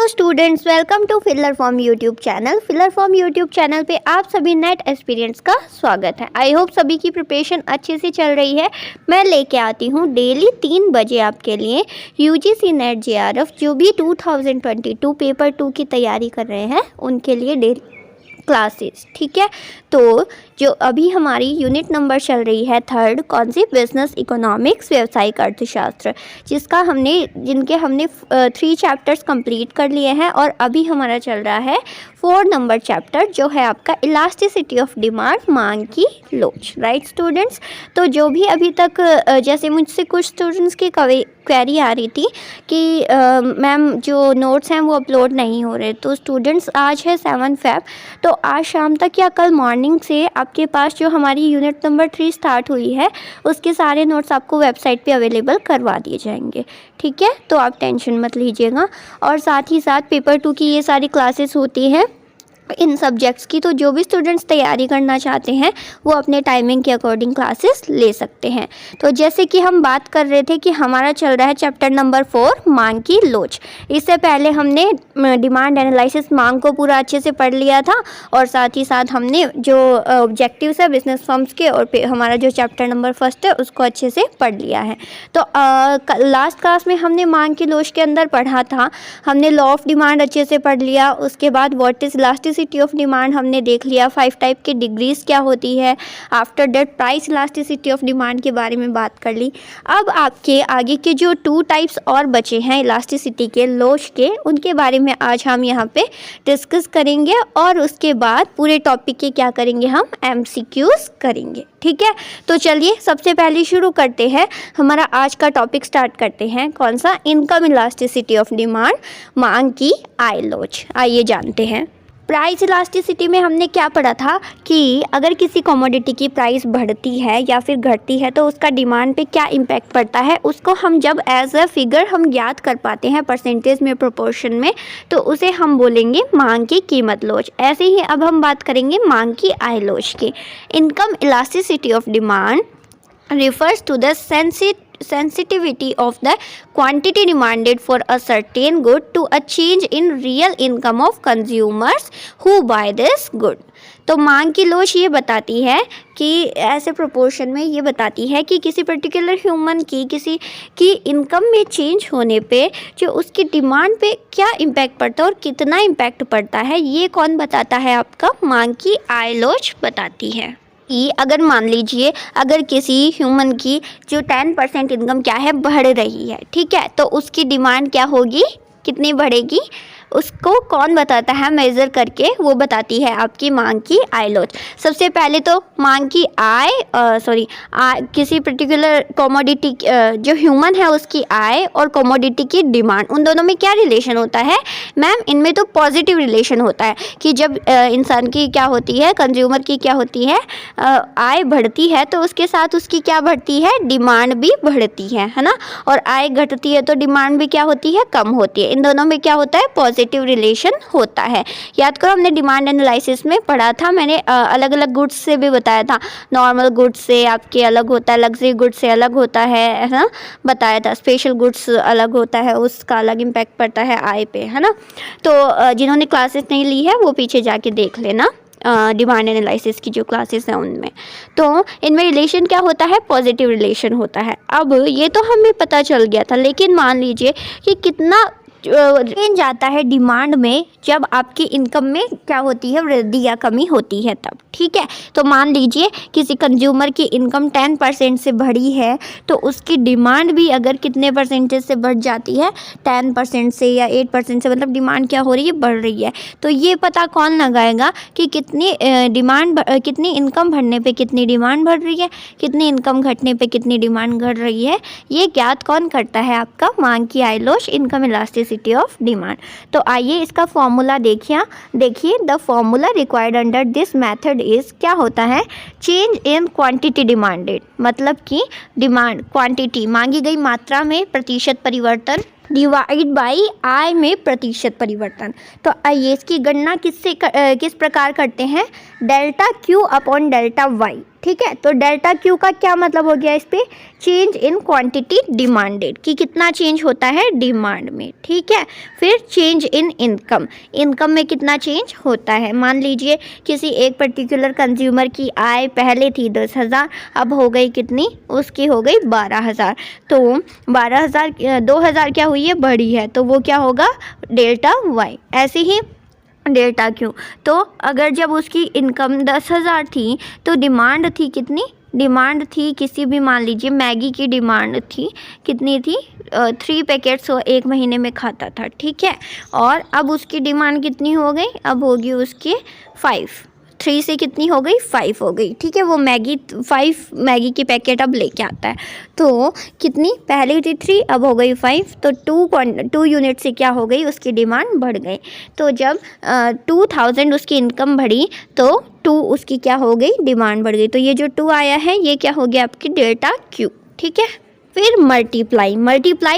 तो students, welcome to filler form YouTube channel. Filler form YouTube channel पे आप सभी नेट एक्सपीरियंस का स्वागत है। आई होप सभी की प्रिपरेशन अच्छे से चल रही है। मैं लेके आती हूँ डेली 3 बजे आपके लिए यूजीसी नेट जेआरएफ जो भी 2022 पेपर 2 की तैयारी कर रहे हैं उनके लिए डेली क्लासेस। ठीक है, तो जो अभी हमारी यूनिट नंबर चल रही है 3rd, कौन सी? बिजनेस इकोनॉमिक्स, व्यावसायिक अर्थशास्त्र, जिनके हमने 3 चैप्टर्स कंप्लीट कर लिए हैं और अभी हमारा चल रहा है 4 नंबर चैप्टर जो है आपका इलास्टिसिटी ऑफ डिमांड, मांग की लोच। राइट स्टूडेंट्स, तो जो भी अभी तक जैसे मुझसे कुछ स्टूडेंट्स की क्वेरी आ रही थी कि मैम जो नोट्स हैं वो अपलोड नहीं हो रहे, तो स्टूडेंट्स आज है 7 फ़रवरी, तो आज शाम तक या कल मॉर्निंग से आपके पास जो हमारी यूनिट नंबर 3 स्टार्ट हुई है उसके सारे नोट्स आपको वेबसाइट पे अवेलेबल करवा दिए जाएंगे। ठीक है, तो आप टेंशन मत लीजिएगा। और साथ ही साथ पेपर 2 की ये सारी क्लासेस होती हैं इन सब्जेक्ट्स की, तो जो भी स्टूडेंट्स तैयारी करना चाहते हैं वो अपने टाइमिंग के अकॉर्डिंग क्लासेस ले सकते हैं। तो जैसे कि हम बात कर रहे थे कि हमारा चल रहा है चैप्टर नंबर 4, मांग की लोच। इससे पहले हमने डिमांड एनालिसिस, मांग को पूरा अच्छे से पढ़ लिया था और साथ ही साथ हमने जो ऑब्जेक्टिव्स है बिजनेस फर्म्स के और हमारा जो चैप्टर नंबर 1 है उसको अच्छे से पढ़ लिया है। तो लास्ट क्लास में हमने मांग की लोच के अंदर पढ़ा था, हमने लॉ ऑफ डिमांड अच्छे से पढ़ लिया। उसके बाद what is elasticity of demand हमने देख लिया, 5 टाइप के डिग्रीज क्या होती है। After that price elasticity of demand के बारे में बात कर ली। अब आपके आगे के जो 2 टाइप्स और बचे हैं इलास्टिसिटी के, लोच के, उनके बारे में आज हम यहाँ पे डिस्कस करेंगे और उसके बाद पूरे टॉपिक के क्या करेंगे, हम MCQs करेंगे। ठीक है, तो चलिए सबसे पहले शुरू करते हैं, हमारा आज का टॉपिक स्टार्ट करते हैं। कौन सा? इनकम इलास्टिसिटी ऑफ डिमांड, मांग की आय लोच। आइए जानते हैं। प्राइस इलास्टिसिटी में हमने क्या पढ़ा था कि अगर किसी कमोडिटी की प्राइस बढ़ती है या फिर घटती है तो उसका डिमांड पे क्या इम्पैक्ट पड़ता है, उसको हम जब एज अ फिगर हम ज्ञात कर पाते हैं परसेंटेज में, प्रोपोर्शन में, तो उसे हम बोलेंगे मांग की कीमत लोच। ऐसे ही अब हम बात करेंगे मांग की आय लोच की। Income elasticity of demand refers to the sensitivity of the quantity demanded for a certain good to a change in real income of consumers who buy this good। तो मांग की लोच ये बताती है कि ऐसे प्रोपोर्शन में ये बताती है कि किसी पर्टिकुलर ह्यूमन की किसी की इनकम में चेंज होने पे जो उसकी डिमांड पे क्या इम्पैक्ट पड़ता है और कितना इम्पैक्ट पड़ता है, ये कौन बताता है? आपका मांग की आय लोच बताती है। अगर मान लीजिए अगर किसी ह्यूमन की जो 10% इनकम क्या है, बढ़ रही है, ठीक है, तो उसकी डिमांड क्या होगी, कितनी बढ़ेगी, उसको कौन बताता है? मेज़र करके वो बताती है आपकी मांग की आय लोच। सबसे पहले तो मांग की आय किसी पर्टिकुलर कमोडिटी जो ह्यूमन है उसकी आय और कमोडिटी की डिमांड, उन दोनों में क्या रिलेशन होता है? मैम इनमें तो पॉजिटिव रिलेशन होता है कि जब इंसान की क्या होती है, कंज्यूमर की क्या होती है, आय बढ़ती है तो उसके साथ उसकी क्या बढ़ती है, डिमांड भी बढ़ती है ना। और आय घटती है तो डिमांड भी क्या होती है, कम होती है। इन दोनों में क्या होता है, पॉजिटिव रिलेशन होता है। याद करो हमने डिमांड एनालिसिस में पढ़ा था, मैंने अलग अलग गुड्स से भी बताया था। नॉर्मल गुड्स से आपके अलग होता है, लग्जरी गुड्स से अलग होता है ना, बताया था। स्पेशल गुड्स अलग होता है, उसका अलग इम्पैक्ट पड़ता है आय पे, है ना। तो जिन्होंने क्लासेस नहीं ली है वो पीछे जाके देख लेना, डिमांड एनालिसिस की जो क्लासेस हैं उनमें। तो इनमें रिलेशन क्या होता है, पॉजिटिव रिलेशन होता है। अब ये तो हमें पता चल गया था, लेकिन मान लीजिए कि कितना चेंज आता है डिमांड में जब आपकी इनकम में क्या होती है, वृद्धि या कमी होती है तब। ठीक है, तो मान लीजिए किसी कंज्यूमर की इनकम 10% से बढ़ी है तो उसकी डिमांड भी अगर कितने परसेंटेज से बढ़ जाती है, 10% से या 8% से, मतलब डिमांड क्या हो रही है, बढ़ रही है। तो ये पता कौन लगाएगा कि कितनी कितनी इनकम बढ़ने पे कितनी डिमांड बढ़ रही है, कितनी इनकम घटने पे कितनी डिमांड घट रही है, ये ज्ञात कौन करता है? आपका मांग की आय लोच, इनकम इलास्टिसिटी ऑफ डिमांड। तो आइए इसका फॉर्मूला देखिए। The formula required under this method is, क्या होता है, चेंज इन क्वांटिटी डिमांडेड, मतलब कि डिमांड क्वांटिटी मांगी गई मात्रा में प्रतिशत परिवर्तन डिवाइड बाई आय में प्रतिशत परिवर्तन। तो आइए इसकी गणना किस प्रकार करते हैं, delta Q upon delta Y। ठीक है। तो डेल्टा क्यू का क्या मतलब हो गया इस पे, चेंज इन क्वांटिटी डिमांडेड, कि कितना चेंज होता है डिमांड में, ठीक है। फिर चेंज इन इनकम, इनकम में कितना चेंज होता है। मान लीजिए किसी एक पर्टिकुलर कंज्यूमर की आय पहले थी 10,000, अब हो गई कितनी, उसकी हो गई 12,000। तो 12,000 2,000 क्या हुई है, बढ़ी है, तो वो क्या होगा डेल्टा वाई। ऐसे ही डेल्टा क्यू, तो अगर जब उसकी इनकम 10,000 थी तो डिमांड थी कितनी, डिमांड थी किसी भी, मान लीजिए मैगी की डिमांड थी कितनी थी, 3 पैकेट्स वो एक महीने में खाता था, ठीक है। और अब उसकी डिमांड कितनी हो गई, अब होगी उसकी 5, 3 से कितनी हो गई 5 हो गई, ठीक है। वो मैगी 5 मैगी की पैकेट अब लेके आता है, तो कितनी, पहले थी 3 अब हो गई 5, तो 2 यूनिट से क्या हो गई, उसकी डिमांड बढ़ गई। तो जब 2000 उसकी इनकम बढ़ी तो 2 उसकी क्या हो गई, डिमांड बढ़ गई। तो ये जो 2 आया है ये क्या हो गया आपकी डेल्टा क्यू, ठीक है। फिर मल्टीप्लाई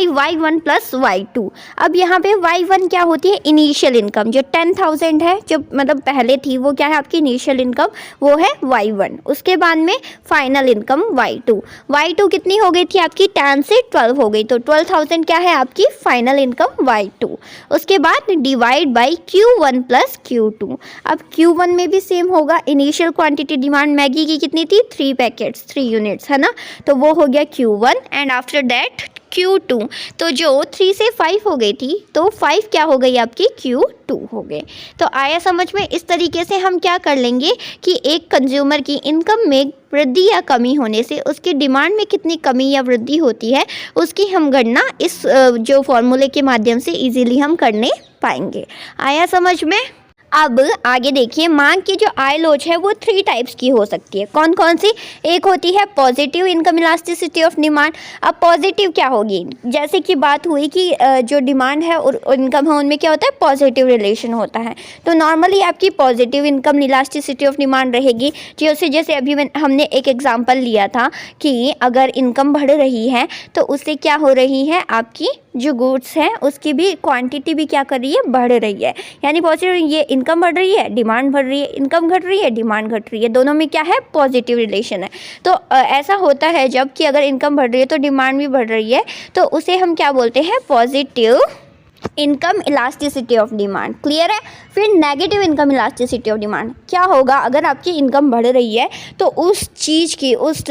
y1 प्लस y2। अब यहाँ पे y1 क्या होती है, इनिशियल इनकम, जो 10,000 है, जो मतलब पहले थी, वो क्या है आपकी इनिशियल इनकम, वो है y1। उसके बाद में फाइनल इनकम y2 कितनी हो गई थी आपकी, 10 से 12 हो गई, तो 12,000 क्या है आपकी फाइनल इनकम y2। उसके बाद divide by Q1 plus Q2। अब Q1 में भी सेम होगा, इनिशियल क्वांटिटी डिमांड मैगी की कितनी थी, 3 पैकेट्स 3 यूनिट्स है ना, तो वो हो गया Q1 and after that Q2। तो जो 3 से 5 हो गई थी तो 5 क्या हो गई आपकी Q2 हो गए। तो आया समझ में। इस तरीके से हम क्या कर लेंगे कि एक कंज्यूमर की इनकम में वृद्धि या कमी होने से उसकी डिमांड में कितनी कमी या वृद्धि होती है उसकी हम गणना इस जो फॉर्मूले के माध्यम से इजीली हम करने पाएंगे। आया समझ में। अब आगे देखिए, मांग की जो आय लोच है वो 3 टाइप्स की हो सकती है। कौन कौन सी, एक होती है positive income elasticity of demand. अब पॉजिटिव क्या होगी, जैसे कि बात हुई कि जो डिमांड है और इनकम है उनमें क्या होता है, पॉजिटिव रिलेशन होता है। तो नॉर्मली आपकी positive income elasticity of demand रहेगी, जैसे अभी हमने एक एग्जाम्पल लिया था कि अगर इनकम बढ़ रही है तो उससे क्या हो रही है, आपकी जो गुड्स है उसकी भी क्वांटिटी भी क्या कर रही है, बढ़ रही है। यानी पॉजिटिव, ये इनकम बढ़ रही है, डिमांड बढ़ रही है, इनकम घट रही है, डिमांड घट रही है, दोनों में क्या है, पॉजिटिव रिलेशन है। तो ऐसा होता है जब कि अगर इनकम बढ़ रही है तो डिमांड भी बढ़ रही है, तो उसे हम क्या बोलते हैं, positive income elasticity of demand. Clear है। फिर negative income elasticity of demand क्या होगा, अगर आपकी इनकम बढ़ रही है तो उस चीज़ की, उस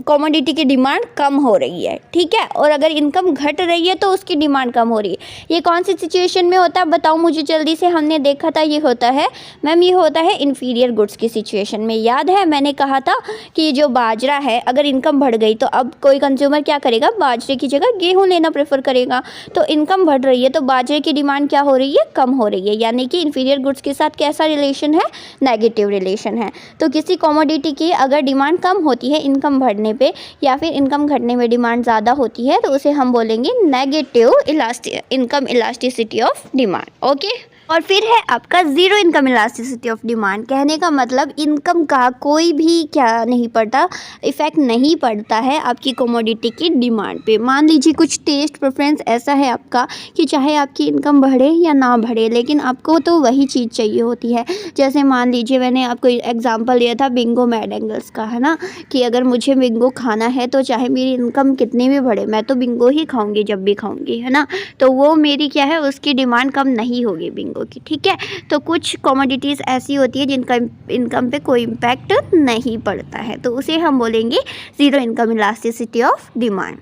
कमोडिटी की डिमांड कम हो रही है, ठीक है, और अगर इनकम घट रही है तो उसकी डिमांड कम हो रही है। ये कौन सी सिचुएशन में होता है बताओ मुझे जल्दी से। हमने देखा था ये होता है मैम, ये होता है इन्फीरियर गुड्स की सिचुएशन में। याद है मैंने कहा था कि जो बाजरा है, अगर इनकम बढ़ गई तो अब कोई कंज्यूमर क्या करेगा, बाजरे की जगह गेहूँ लेना प्रेफर करेगा। तो इनकम बढ़ रही है तो बाजरे की डिमांड क्या हो रही है, कम हो रही है, यानी कि इन्फीरियर गुड्स के साथ कैसा रिलेशन है, नेगेटिव रिलेशन है। तो किसी कमोडिटी की अगर डिमांड कम होती है इनकम बढ़ने पे, या फिर इनकम घटने में डिमांड ज़्यादा होती है, तो उसे हम बोलेंगे negative income elasticity of demand. Okay. और फिर है आपका zero income elasticity of demand. कहने का मतलब इनकम का कोई भी क्या नहीं पड़ता, इफेक्ट नहीं पड़ता है आपकी कमोडिटी की डिमांड पे। मान लीजिए कुछ टेस्ट प्रेफरेंस ऐसा है आपका कि चाहे आपकी इनकम बढ़े या ना बढ़े, लेकिन आपको तो वही चीज़ चाहिए होती है। जैसे मान लीजिए मैंने आपको एग्जाम्पल दिया था बिंगो मैड एंगल्स का, है ना, कि अगर मुझे बिंगो खाना है तो चाहे मेरी इनकम कितनी भी बढ़े मैं तो बिंगो ही खाऊंगी जब भी खाऊंगी, है ना। तो वो मेरी क्या है, उसकी डिमांड कम नहीं होगी बिंगो की, ठीक है। तो कुछ कमोडिटीज़ ऐसी होती है जिनका इनकम पे कोई इम्पैक्ट नहीं पड़ता है, तो उसे हम बोलेंगे zero income elasticity of demand.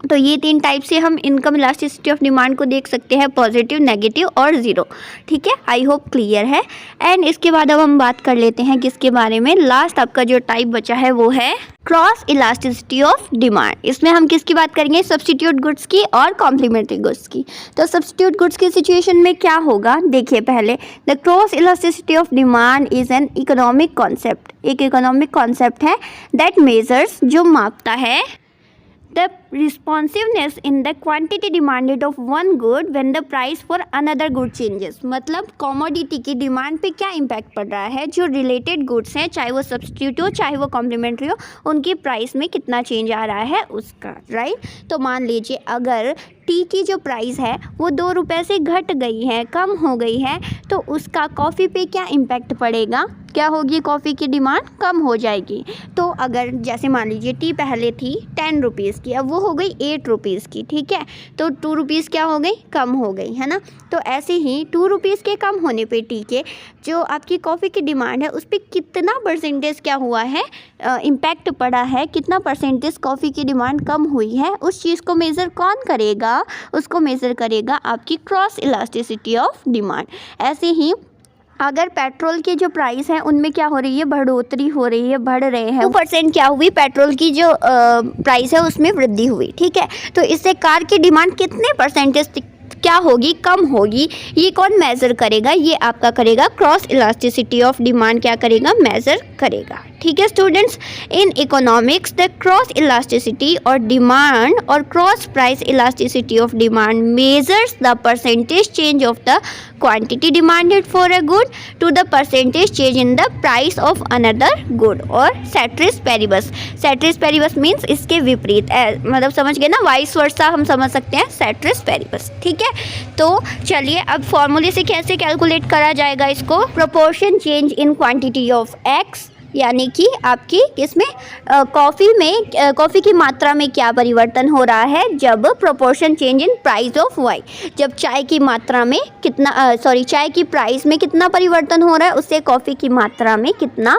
तो ये 3 टाइप से हम इनकम इलास्टिसिटी ऑफ डिमांड को देख सकते हैं, पॉजिटिव, नेगेटिव और ज़ीरो, ठीक है। आई होप क्लियर है। एंड इसके बाद अब हम बात कर लेते हैं किसके बारे में, लास्ट आपका जो टाइप बचा है वो है क्रॉस इलास्टिसिटी ऑफ डिमांड। इसमें हम किसकी बात करेंगे, सब्स्टिट्यूट गुड्स की और कॉम्प्लीमेंट्री गुड्स की। तो सब्स्टिट्यूट गुड्स की सिचुएशन में क्या होगा, देखिए पहले, the cross elasticity of demand is an economic concept. एक इकोनॉमिक कॉन्सेप्ट है दैट मेजर्स, जो मापता है the responsiveness in the quantity demanded of one good when the price for another good changes। मतलब कमोडिटी की डिमांड पे क्या impact पड़ रहा है, जो रिलेटेड गुड्स हैं, चाहे वो सब्स्टिट्यूट हो चाहे वो कॉम्प्लीमेंट्री हो, उनकी प्राइस में कितना चेंज आ रहा है उसका, राइट। तो मान लीजिए अगर टी की जो प्राइस है वो 2 रुपये से घट गई है, कम हो गई है, तो उसका कॉफ़ी पे क्या इम्पैक्ट पड़ेगा, क्या होगी, कॉफ़ी की डिमांड कम हो जाएगी। तो अगर जैसे मान लीजिए टी पहले थी 10 रुपीज़ की, अब वो हो गई 8 रुपीज़ की, ठीक है, तो 2 रुपीज़ क्या हो गई, कम हो गई, है ना। तो ऐसे ही 2 रुपीज़ के कम होने पे टी के जो आपकी कॉफ़ी की डिमांड है उस पर कितना परसेंटेज क्या हुआ है, इम्पैक्ट पड़ा है, कितना परसेंटेज कॉफ़ी की डिमांड कम हुई है, उस चीज़ को मेज़र कौन करेगा, उसको मेज़र करेगा आपकी क्रॉस इलास्टिसिटी ऑफ डिमांड। ऐसे ही अगर पेट्रोल के जो प्राइस है उनमें क्या हो रही है, बढ़ोतरी हो रही है, बढ़ रहे हैं, 2% क्या हुई, पेट्रोल की जो प्राइस है उसमें वृद्धि हुई, ठीक है, तो इससे कार की डिमांड कितने परसेंटेज क्या होगी, कम होगी, ये कौन मेज़र करेगा, ये आपका करेगा क्रॉस इलास्टिसिटी ऑफ डिमांड, क्या करेगा, मेज़र करेगा, ठीक है students. In economics the cross elasticity और डिमांड और cross price elasticity of demand measures the percentage change of the quantity demanded for a good to the percentage change in the price of another good, और ceteris paribus, ceteris paribus means इसके विपरीत, मतलब समझ गए ना, vice versa हम समझ सकते हैं सेट्रिस पेरिबस, ठीक है। तो चलिए अब फॉर्मूले से कैसे कैलकुलेट करा जाएगा इसको, proportion change in quantity of x, यानी कि आपकी किसमें, कॉफ़ी की मात्रा में क्या परिवर्तन हो रहा है जब proportion change in price of Y, जब चाय की मात्रा में कितना चाय की प्राइस में कितना परिवर्तन हो रहा है, उससे कॉफ़ी की मात्रा में कितना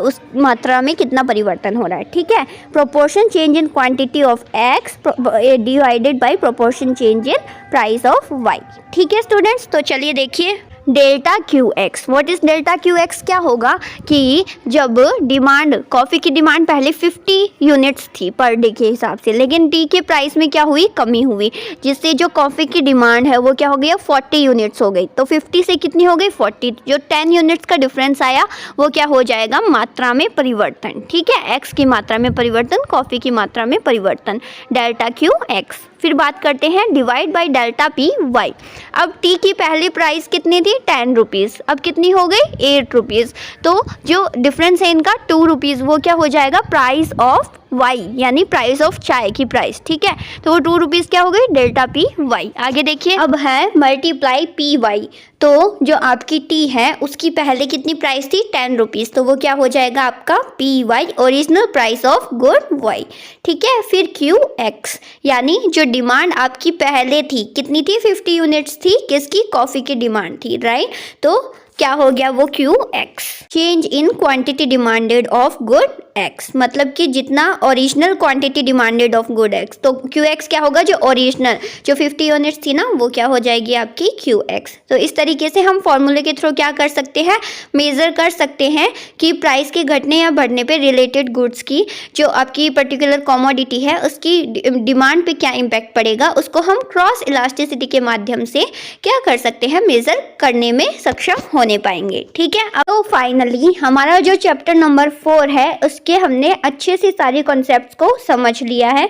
उस मात्रा में कितना परिवर्तन हो रहा है, ठीक है। Proportion change in quantity of X divided by proportion change in price of Y, ठीक है स्टूडेंट्स। तो चलिए देखिए delta Q X, what is delta Q X, क्या होगा कि जब डिमांड, कॉफ़ी की डिमांड पहले 50 यूनिट्स थी पर डे के हिसाब से, लेकिन टी के प्राइस में क्या हुई, कमी हुई, जिससे जो कॉफ़ी की डिमांड है वो क्या हो गया, 40 यूनिट्स हो गई, तो 50 से कितनी हो गई, 40, जो 10 यूनिट्स का डिफरेंस आया वो क्या हो जाएगा, मात्रा में परिवर्तन, ठीक है, एक्स की मात्रा में परिवर्तन, कॉफ़ी की मात्रा में परिवर्तन, डेल्टा क्यू एक्स। फिर बात करते हैं divide by delta P Y. अब टी की पहली प्राइस कितनी थी, 10 रुपीज़, अब कितनी हो गई, 8 रुपीज़, तो जो डिफरेंस है इनका 2 रुपीज़, वो क्या हो जाएगा, प्राइस ऑफ वाई, यानी प्राइस ऑफ चाय की प्राइस, ठीक है, तो वो 2 रुपीज़ क्या हो गई, डेल्टा पी वाई। आगे देखिए अब है मल्टीप्लाई पी वाई, तो जो आपकी टी है उसकी पहले कितनी प्राइस थी, 10 रुपीज़, तो वो क्या हो जाएगा आपका P Y, original price of good Y, ठीक है। फिर क्यू एक्स, यानी जो डिमांड आपकी पहले थी कितनी थी, 50 यूनिट्स थी, किसकी, कॉफ़ी की डिमांड थी, राइट, तो क्या हो गया वो Q x, change in quantity demanded of good x, मतलब कि जितना original quantity demanded of good x, तो क्यू एक्स क्या होगा, जो ओरिजिनल जो 50 यूनिट्स थी ना वो क्या हो जाएगी आपकी क्यू एक्स। तो इस तरीके से हम फॉर्मूले के थ्रू क्या कर सकते हैं, मेज़र कर सकते हैं कि प्राइस के घटने या बढ़ने पे रिलेटेड गुड्स की जो आपकी पर्टिकुलर कमोडिटी है उसकी डिमांड पे क्या इम्पैक्ट पड़ेगा, उसको हम क्रॉस इलास्टिसिटी के माध्यम से क्या कर सकते हैं, मेज़र करने में सक्षम होने पाएंगे, ठीक है। तो फाइनली हमारा जो चैप्टर नंबर 4 है उसके हमने अच्छे से सारे कॉन्सेप्ट्स को समझ लिया है।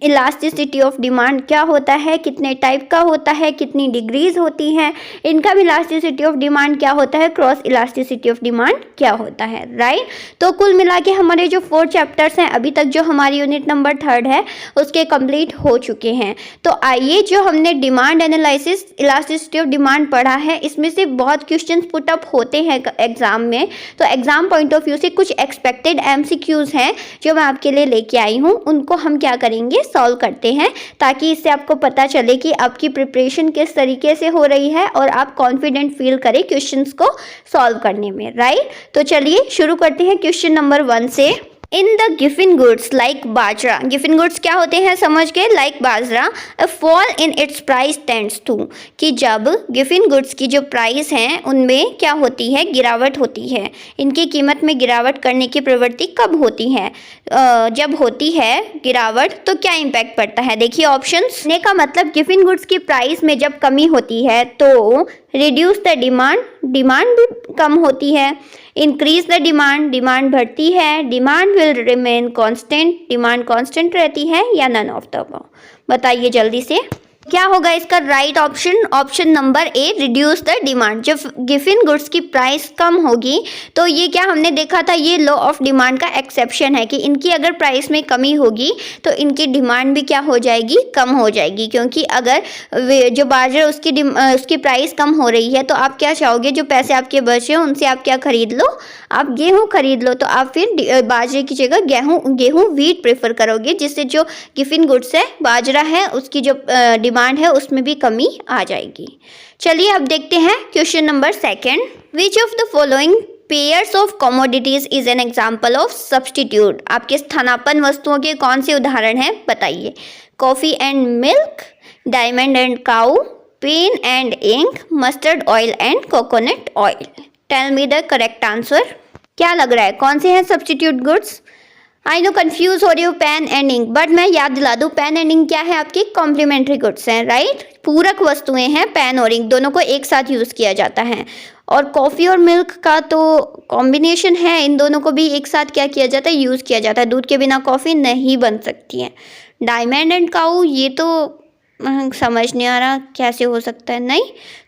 इलास्टिसिटी ऑफ डिमांड क्या होता है, कितने टाइप का होता है, कितनी डिग्रीज होती हैं, इनका भी इलास्टिसिटी ऑफ डिमांड क्या होता है, क्रॉस इलास्टिसिटी ऑफ डिमांड क्या होता है, राइट। तो कुल मिला के हमारे जो 4 चैप्टर्स हैं अभी तक जो हमारी यूनिट नंबर 3 है उसके कंप्लीट हो चुके हैं। तो आइए जो हमने demand analysis, elasticity of demand पढ़ा है, इसमें से बहुत क्वेश्चंस पुट अप होते हैं एग्जाम में, तो एग्जाम पॉइंट ऑफ व्यू से कुछ एक्सपेक्टेड MCQs हैं जो मैं आपके लिए लेके आई हूँ, उनको हम क्या करेंगे, सॉल्व करते हैं, ताकि इससे आपको पता चले कि आपकी प्रिपरेशन किस तरीके से हो रही है और आप कॉन्फिडेंट फील करें क्वेश्चंस को सॉल्व करने में, राइट। तो चलिए शुरू करते हैं क्वेश्चन नंबर 1 से। In the Giffen goods like बाजरा, गिफिन गुड्स क्या होते हैं समझ गए, लाइक बाजरा, a fall in its price tends to, कि जब गिफिन गुड्स की जो प्राइस हैं उनमें क्या होती है, गिरावट होती है, इनकी कीमत में गिरावट करने की प्रवृत्ति कब होती है, जब होती है गिरावट तो क्या इम्पैक्ट पड़ता है। देखिए ऑप्शंस ने का मतलब गिफिन गुड्स की प्राइस में जब कमी होती है तो रिड्यूस द डिमांड, डिमांड भी कम होती है। इंक्रीज द डिमांड, डिमांड बढ़ती है। Demand will remain constant, demand constant रहती है, या नन ऑफ द अबव। बताइए जल्दी से क्या होगा इसका right option. Option number A, reduce the demand. जब गिवन गुड्स की प्राइस कम होगी तो ये क्या हमने देखा था, ये लॉ ऑफ डिमांड का एक्सेप्शन है कि इनकी अगर प्राइस में कमी होगी तो इनकी डिमांड भी क्या हो जाएगी, कम हो जाएगी। क्योंकि अगर जो बाजरा उसकी प्राइस कम हो रही है तो आप क्या चाहोगे, जो पैसे आपके बचे हैं उनसे आप क्या खरीद लो, आप गेहूँ खरीद लो। तो आप फिर बाजरे की जगह गेहूँ व्हीट प्रेफर करोगे, जिससे जो गिवन गुड्स है बाजरा है उसकी जो डिमांड है उसमें भी कमी आ जाएगी। चलिए अब देखते हैं question number second. Which of the following pairs of commodities is an example of substitute. आपके स्थानापन्न वस्तुओं के कौन से उदाहरण हैं बताइए। Coffee and milk, diamond and cow, pen and ink, mustard oil and coconut oil. Tell me the correct answer. क्या लग रहा है कौन से हैं substitute goods. I know confuse हो रही हो पेन एंड इंक, बट मैं याद दिला दूँ पेन एंड इंक क्या है, आपकी कॉम्प्लीमेंट्री गुड्स हैं, राइट। पूरक वस्तुएं हैं, पेन और इंक दोनों को एक साथ यूज़ किया जाता है। और कॉफ़ी और मिल्क का तो कॉम्बिनेशन है, इन दोनों को भी एक साथ क्या किया जाता है, यूज़ किया जाता है। दूध के बिना कॉफ़ी नहीं बन सकती है। डायमंड एंड काऊ ये तो समझ नहीं आ रहा कैसे हो सकता है, नहीं।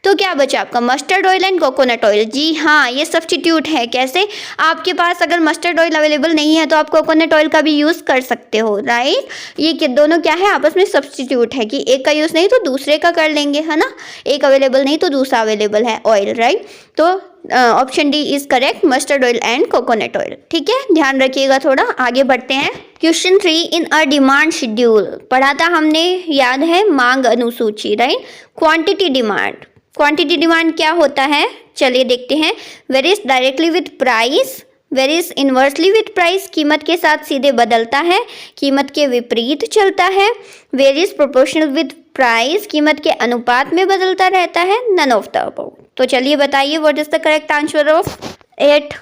तो क्या बचा आपका mustard oil and coconut oil. जी हाँ, ये सब्स्टिट्यूट है। कैसे, आपके पास अगर मस्टर्ड ऑयल अवेलेबल नहीं है तो आप कोकोनट ऑयल का भी यूज़ कर सकते हो, राइट। ये दोनों क्या है, आपस में सब्स्टिट्यूट है कि एक का यूज़ नहीं तो दूसरे का कर लेंगे, है ना। एक अवेलेबल नहीं तो दूसरा अवेलेबल है ऑयल, राइट। तो option D is correct, mustard oil and coconut oil. ठीक है, ध्यान रखिएगा थोड़ा। आगे बढ़ते हैं। Question 3, in a demand schedule पढ़ा था हमने, याद है, मांग अनुसूची, right. Quantity demand, quantity demand क्या होता है, चलिए देखते हैं। Varies directly with price, varies inversely with price, कीमत के साथ सीधे बदलता है, कीमत के विपरीत चलता है। वेरीज प्रोपोर्शनल विथ प्राइस, कीमत के अनुपात में बदलता रहता है, नन ऑफ द अबव। तो चलिए बताइए what is the correct answer of 8।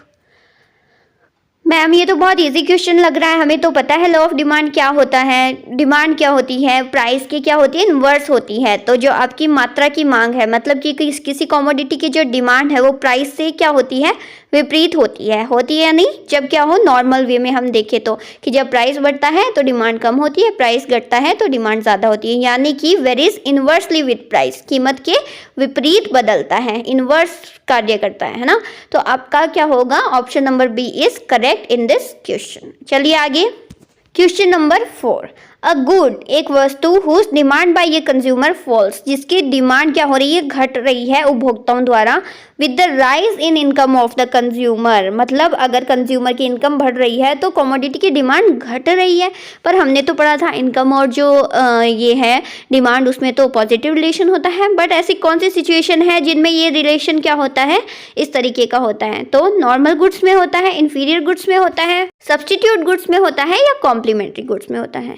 Ma'am ये तो बहुत इजी क्वेश्चन लग रहा है, हमें तो पता है लॉ ऑफ डिमांड क्या होता है। डिमांड क्या होती है, प्राइस की क्या होती है, इन्वर्स होती है। तो जो आपकी मात्रा की मांग है, मतलब कि किसी कमोडिटी की जो डिमांड है वो प्राइस से क्या होती है, विपरीत होती है या नहीं। जब क्या हो, नॉर्मल वे में हम देखें तो कि जब प्राइस बढ़ता है तो डिमांड कम होती है, प्राइस घटता है तो डिमांड ज़्यादा होती है। यानी कि वेरीज इन्वर्सली विथ प्राइस, कीमत के विपरीत बदलता है, इन्वर्स कार्य करता है ना। तो आपका क्या होगा, option number B is correct in this question. चलिए आगे। क्वेश्चन नंबर 4, अ गुड, एक वस्तु whose demand by a consumer falls, जिसकी डिमांड क्या हो रही है, घट रही है उपभोक्ताओं द्वारा, with the rise in income of the consumer. मतलब अगर कंज्यूमर की इनकम बढ़ रही है तो कमोडिटी की डिमांड घट रही है। पर हमने तो पढ़ा था इनकम और जो ये है डिमांड, उसमें तो पॉजिटिव रिलेशन होता है। बट ऐसी कौन सी सिचुएशन है जिनमें ये रिलेशन क्या होता है, इस तरीके का होता है। तो नॉर्मल गुड्स में होता है, इन्फीरियर गुड्स में होता है, सब्स्टिट्यूट गुड्स में होता है, या कॉम्प्लीमेंट्री गुड्स में होता है।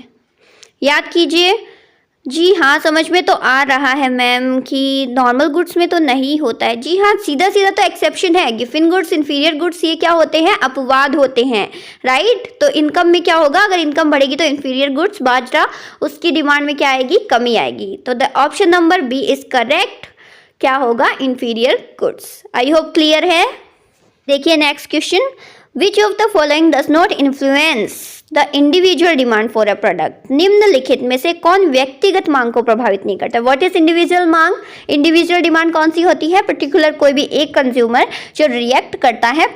याद कीजिए। जी हाँ, समझ में तो आ रहा है मैम कि नॉर्मल गुड्स में तो नहीं होता है। जी हाँ, सीधा सीधा तो एक्सेप्शन है। गिवन गुड्स, इन्फीरियर गुड्स, ये क्या होते हैं, अपवाद होते हैं, राइट। तो इनकम में क्या होगा, अगर इनकम बढ़ेगी तो इन्फीरियर गुड्स, बाजरा, उसकी डिमांड में क्या आएगी, कमी आएगी। तो the option number B is correct. क्या होगा, inferior goods. I hope clear है। देखिए next question, which of the following does not influence the individual demand for a product. निम्नलिखित में से कौन व्यक्तिगत मांग को प्रभावित नहीं करता। व्हाट इज इंडिविजुअल मांग, इंडिविजुअल डिमांड कौन सी होती है, पर्टिकुलर कोई भी एक कंज्यूमर जो रिएक्ट करता है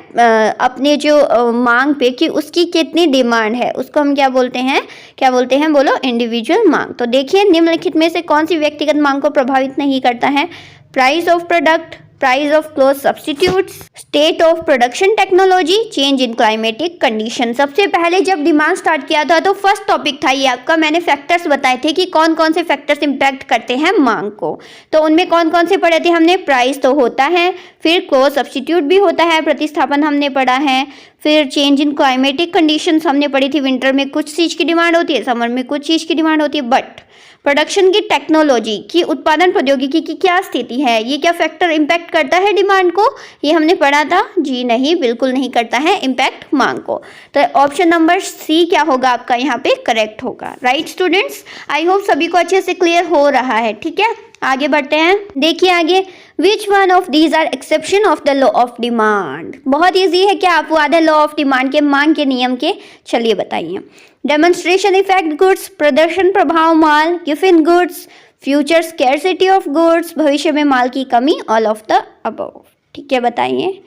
अपने जो मांग पे कि उसकी कितनी डिमांड है, उसको हम क्या बोलते हैं, बोलो, इंडिविजुअल मांग। तो देखिए निम्नलिखित में से कौन सी व्यक्तिगत मांग को प्रभावित नहीं करता है। Price of product, price of cloth substitutes, state of production technology, change in climatic condition. सबसे पहले जब डिमांड स्टार्ट किया था तो फर्स्ट टॉपिक था ये आपका, मैंने फैक्टर्स बताए थे कि कौन कौन से फैक्टर्स इंपैक्ट करते हैं मांग को। तो उनमें कौन कौन से पढ़े थे हमने, प्राइस तो होता है, फिर क्लोथ सब्स्टिट्यूट भी होता है, प्रतिस्थापन हमने पढ़ा है, फिर चेंज इन क्लाइमेटिक कंडीशंस हमने पढ़ी थी, विंटर में कुछ चीज़ की डिमांड होती है, समर में कुछ चीज़ की डिमांड होती है। बट प्रोडक्शन की टेक्नोलॉजी की, उत्पादन प्रौद्योगिकी की क्या स्थिति है, ये क्या फैक्टर इंपैक्ट करता है डिमांड को, ये हमने पढ़ा था। जी नहीं, बिल्कुल नहीं करता है इंपैक्ट मांग को। तो ऑप्शन नंबर सी क्या होगा आपका यहाँ पे करेक्ट होगा, राइट स्टूडेंट्स। आई होप सभी को अच्छे से क्लियर हो रहा है, ठीक है। आगे बढ़ते हैं, देखिए आगे, which one of these are exception of the law of demand. बहुत ईजी है, क्या अपवाद है लॉ ऑफ डिमांड के, मांग के नियम के, चलिए बताइए। डेमोन्स्ट्रेशन इफेक्ट गुड्स, प्रदर्शन प्रभाव माल, given goods, future scarcity of goods, भविष्य में माल की कमी, ऑल ऑफ द अबव। ठीक है, बताइए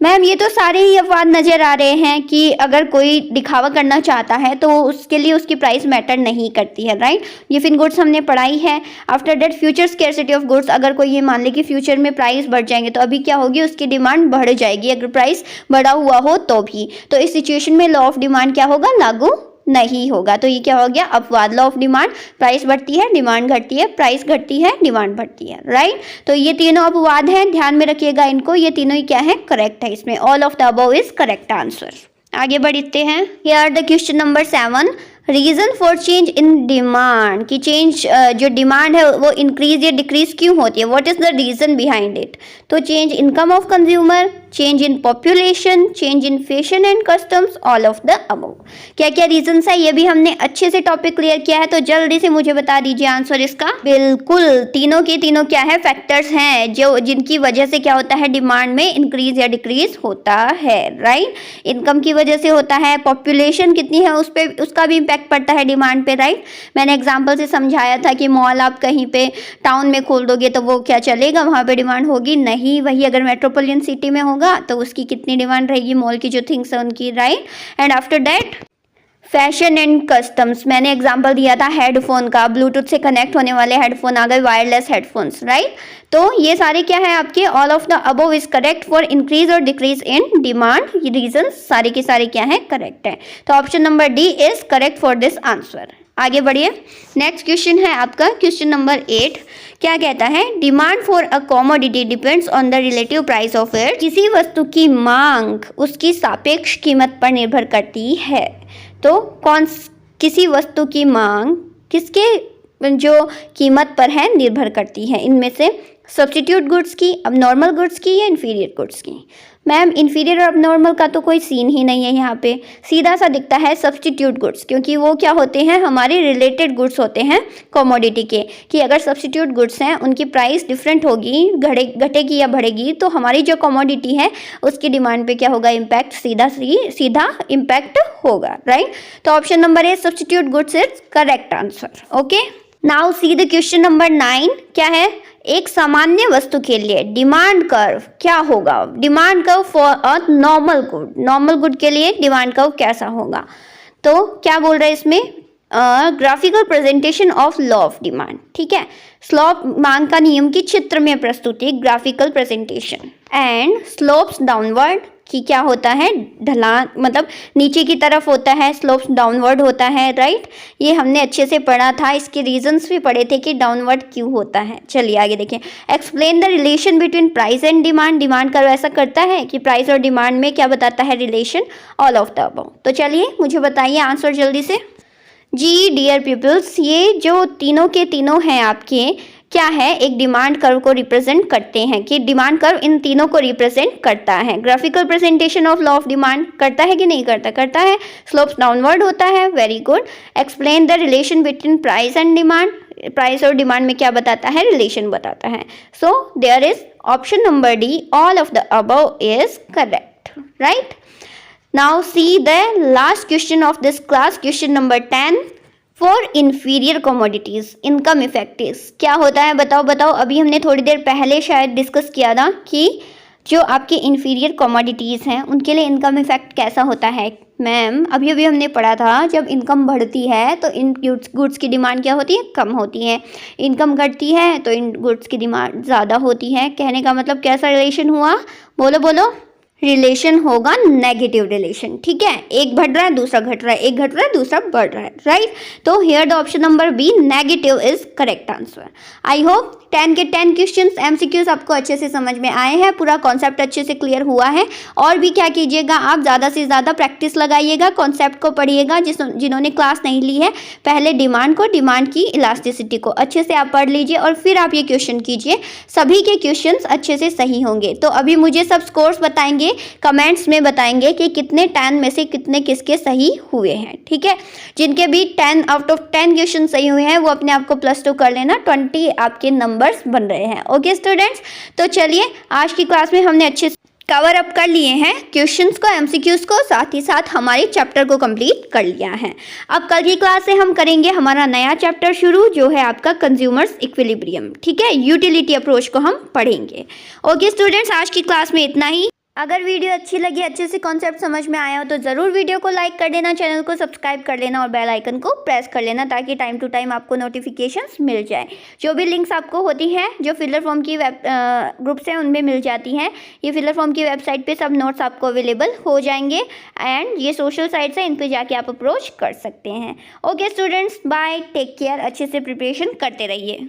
मैम। ये तो सारे ही अपवाद नजर आ रहे हैं कि अगर कोई दिखावा करना चाहता है तो उसके लिए उसकी प्राइस मैटर नहीं करती है, राइट। गिवन गुड्स हमने पढ़ाई है। After that future scarcity of goods, अगर कोई ये मान ले कि फ्यूचर में प्राइस बढ़ जाएंगे तो अभी क्या होगी, उसकी डिमांड बढ़ जाएगी अगर प्राइस बढ़ा हुआ हो तो भी। तो इस सिचुएशन में लॉ ऑफ डिमांड क्या होगा, लागू नहीं होगा। तो ये क्या हो गया, अपवाद, लॉ ऑफ डिमांड। प्राइस बढ़ती है, डिमांड घटती है, प्राइस घटती है, डिमांड बढ़ती है, राइट। तो ये तीनों अपवाद हैं, ध्यान में रखिएगा इनको, ये तीनों ही क्या है, करेक्ट है। इसमें all of the above is correct answer. आगे बढ़ते हैं, here the question number 7, reason for change in demand, कि चेंज जो डिमांड है वो इंक्रीज या डिक्रीज क्यों होती है, what is the reason behind it. तो change income of consumer, change in population, change in fashion and customs, all of the above. क्या क्या रीजंस है, ये भी हमने अच्छे से टॉपिक क्लियर किया है, तो जल्दी से मुझे बता दीजिए आंसर इसका। बिल्कुल, तीनों के तीनों क्या है, फैक्टर्स हैं जो जिनकी वजह से क्या होता है, डिमांड में इंक्रीज या डिक्रीज होता है, राइट। इनकम की वजह से होता है, पॉपुलेशन कितनी है उस पर, उसका भी इम्पैक्ट पड़ता है डिमांड पे, राइट। मैंने एग्जांपल से समझाया था कि मॉल आप कहीं पे टाउन में खोल दोगे तो वो क्या चलेगा, वहाँ पे डिमांड होगी नहीं। वही अगर मेट्रोपोलियन सिटी में होगा तो उसकी कितनी डिमांड रहेगी, मॉल की जो थिंग्स है उनकी, right. And after that fashion and customs, मैंने एग्जांपल दिया था हेडफोन का, ब्लूटूथ से कनेक्ट होने वाले हेडफोन आ गए, वायरलेस हेडफोन्स, राइट। तो ये सारे क्या है आपके, all of the above is correct for increase और डिक्रीज इन डिमांड। ये रीजन सारे के सारे क्या है, करेक्ट है। तो option number D is correct for this answer. आगे बढ़िए, नेक्स्ट क्वेश्चन है आपका क्वेश्चन नंबर 8। क्या कहता है, demand for a commodity depends on the relative price of it. किसी वस्तु की मांग उसकी सापेक्ष कीमत पर निर्भर करती है। तो किसी वस्तु की मांग किसके जो कीमत पर है निर्भर करती है, इनमें से सब्स्टिट्यूट गुड्स की, अब नॉर्मल गुड्स की या इन्फीरियर गुड्स की। मैम इन्फीरियर और अबनॉर्मल का तो कोई सीन ही नहीं है यहाँ पे, सीधा सा दिखता है सब्स्टिट्यूट गुड्स, क्योंकि वो क्या होते हैं, हमारे रिलेटेड गुड्स होते हैं कमोडिटी के, कि अगर सब्स्टिट्यूट गुड्स हैं उनकी प्राइस डिफरेंट होगी, घटेगी या बढ़ेगी, तो हमारी जो कमोडिटी है उसकी डिमांड पे क्या होगा, इम्पैक्ट, सीधा इम्पैक्ट होगा, राइट। तो option number A substitute goods is correct answer. Okay, now see the question number 9। क्या है, एक सामान्य वस्तु के लिए डिमांड कर्व क्या होगा, demand curve for a normal good, normal good के लिए डिमांड कर्व कैसा होगा। तो क्या बोल रहे हैं इसमें, graphical presentation of law of demand, ठीक है। स्लोप मांग का नियम की चित्र में प्रस्तुति, graphical presentation. And slopes downward, कि क्या होता है, ढलान, मतलब नीचे की तरफ होता है, स्लोप्स डाउनवर्ड होता है, राइट। ये हमने अच्छे से पढ़ा था, इसके रीजंस भी पढ़े थे कि डाउनवर्ड क्यों होता है। चलिए आगे देखें, explain the relation between price and demand. Demand curve ऐसा करता है कि प्राइस और डिमांड में क्या बताता है, relation, all of the above. तो चलिए मुझे बताइए आंसर जल्दी से। जी डियर पीपल्स, ये जो तीनों के तीनों हैं आपके, क्या है, एक डिमांड कर्व को रिप्रेजेंट करते हैं, कि डिमांड कर्व इन तीनों को रिप्रेजेंट करता है। Graphical presentation of law of demand करता है कि नहीं करता, करता है। स्लोप्स डाउनवर्ड होता है, very good. Explain the relation between price and demand, price और डिमांड में क्या बताता है, रिलेशन बताता है। So there is option number D, all of the above is correct, right. Now see the last question of this class, question number 10। For inferior commodities income effective क्या होता है, बताओ। अभी हमने थोड़ी देर पहले शायद डिस्कस किया था कि जो आपके इन्फीरियर कमोडिटीज़ हैं उनके लिए इनकम इफेक्ट कैसा होता है। मैम अभी हमने पढ़ा था, जब इनकम बढ़ती है तो इन गुड्स की डिमांड क्या होती है, कम होती है। इनकम घटती है तो इन गुड्स की डिमांड ज़्यादा होती है। कहने का मतलब कैसा रिलेशन हुआ, बोलो। रिलेशन होगा नेगेटिव रिलेशन, ठीक है। एक बढ़ रहा है दूसरा घट रहा है, एक घट रहा है दूसरा बढ़ रहा है, राइट। तो here the option number B, negative is correct answer. I hope 10 के 10 क्वेश्चंस एमसीक्यूज आपको अच्छे से समझ में आए हैं, पूरा कॉन्सेप्ट अच्छे से क्लियर हुआ है। और भी क्या कीजिएगा, आप ज़्यादा से ज़्यादा प्रैक्टिस लगाइएगा, कॉन्सेप्ट को पढ़िएगा। जिन्होंने क्लास नहीं ली है, पहले डिमांड की इलास्टिसिटी को अच्छे से आप पढ़ लीजिए और फिर आप ये क्वेश्चन कीजिए, सभी के क्वेश्चंस अच्छे से सही होंगे। तो अभी मुझे सब स्कोर्स बताएंगे बताएंगे, कमेंट्स में बताएंगे कि कितने 10 में से कितने किसके सही हुए हैं। ठीक है, जिनके भी 10 आउट ऑफ 10 क्वेश्चन सही हुए हैं वो अपने आप को +2 कर लेना, 20 आपके नंबर्स बन रहे हैं। ओके स्टूडेंट्स, तो चलिए आज की क्लास में हमने अच्छे से कवर अप कर लिए हैं क्वेश्चंस को, एमसीक्यूज को, साथ ही साथ हमारे चैप्टर को कंप्लीट कर लिया है। अब कल की क्लास से हम करेंगे हमारा नया चैप्टर शुरू, जो है आपका कंज्यूमर्स इक्विलिब्रियम। ठीक है, यूटिलिटी अप्रोच को हम पढ़ेंगे। ओके स्टूडेंट्स, आज की क्लास में इतना ही। अगर वीडियो अच्छी लगी, अच्छे से कॉन्सेप्ट समझ में आया हो तो ज़रूर वीडियो को लाइक कर देना, चैनल को सब्सक्राइब कर लेना और बेल आइकन को प्रेस कर लेना, ताकि टाइम टू टाइम आपको नोटिफिकेशंस मिल जाए। जो भी लिंक्स आपको होती हैं, जो फिलर फॉर्म की ग्रुप्स हैं उनमें मिल जाती हैं। ये फिलर फॉर्म की वेबसाइट पे सब नोट्स आपको अवेलेबल हो जाएंगे, एंड ये सोशल साइट्स हैं, इन पर जाके आप अप्रोच कर सकते हैं। Okay students, bye, take care, अच्छे से प्रिपरेशन करते रहिए।